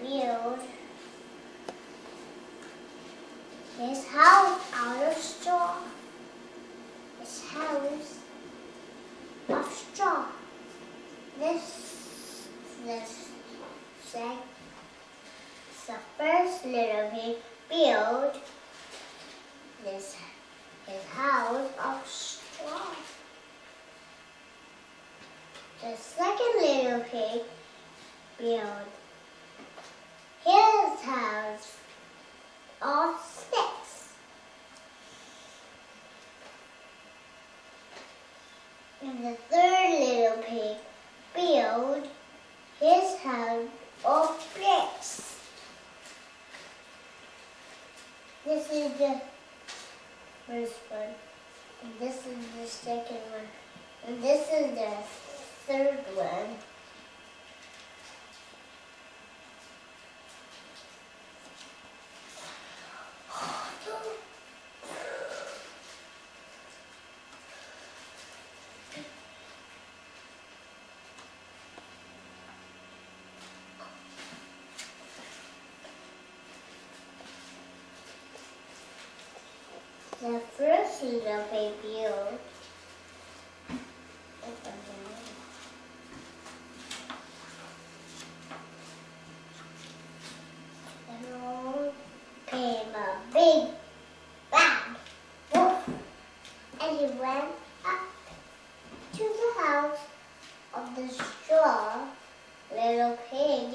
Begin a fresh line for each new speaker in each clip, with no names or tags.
build his house out of straw. His house of straw. This the first little pig built his house of straw. The second little pig built his house of sticks. And the third little pig built his house of bricks. This is the first one, and this is the second one, and this is the third one. The first little pig built came a big bang woof, and he went up to the house of the straw. Little pig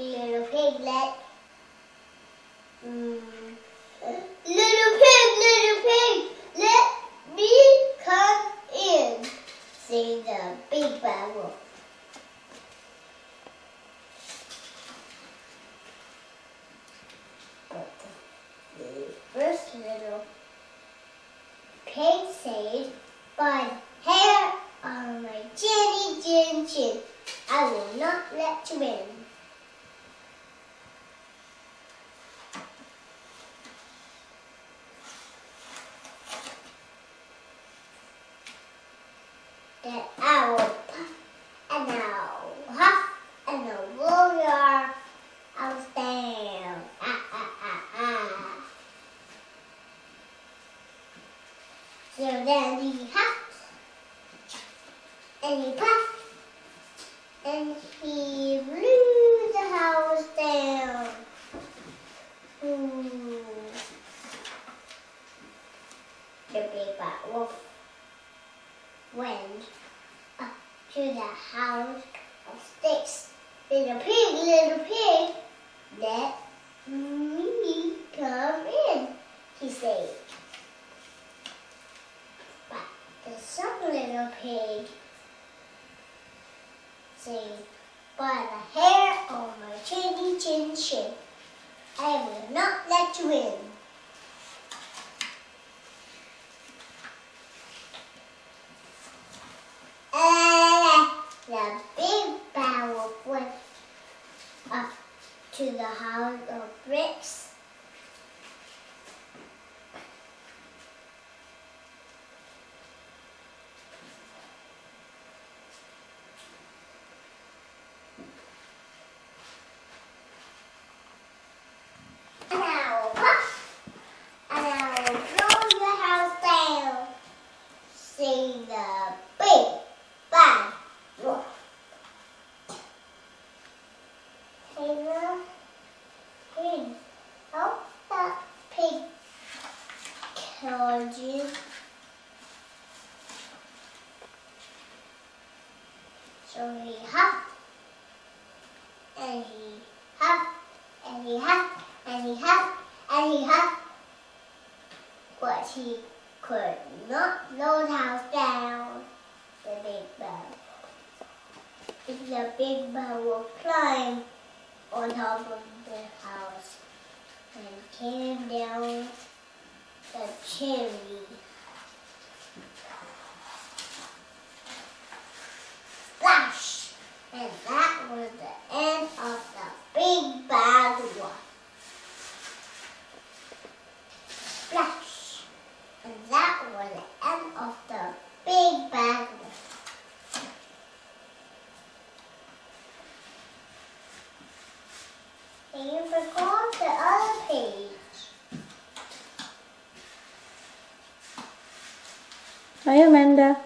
let Little pig, let me come in, said the big bad wolf. But the first little pig said, "By the hair on my chin, I will not let you in." Then I will puff and I'll huff and I'll blow your house down. So then he huffed and he puffed and he blew the house down. Ooh. The big bad wolf went up to the house of sticks. Little pig, let me come in, he said. But the second little pig said, "By the hair on my chin, I will not let you in." The big bad wolf went up to the house of bricks. And I will puff, and I will blow the house down, said the big bad wolf. Taylor, pig, help that pig killed you. So he huffed, and he huffed, and he huffed, and he huffed, and he huffed, but he could not blow the house down. The big bad. The big bad wolf climbed on top of the house and came down the chimney. Splash! And that was the end of the big bad wolf. Splash! And that was the end of the big bad wolf. And you forgot the other page.
Hi, Amanda.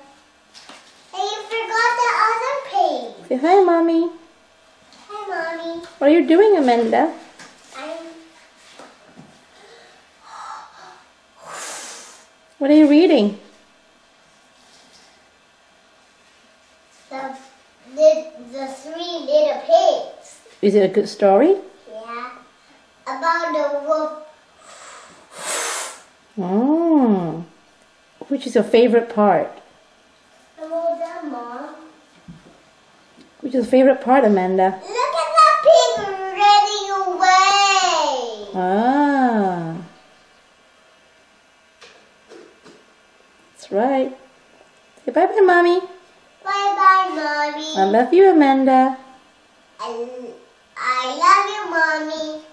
And you forgot the other page.
Say hi, Mommy.
Hi, Mommy.
What are you doing, Amanda? What are you reading?
The three little pigs.
Is it a good story?
Yeah. About the wolf.
Oh. Which is your favorite part?
About the mom.
Which is your favorite part, Amanda?
Look at that pig running away.
Ah. That's right. Say bye-bye, Mommy.
Bye-bye, Mommy.
I love you, Amanda.
I love you, Mommy.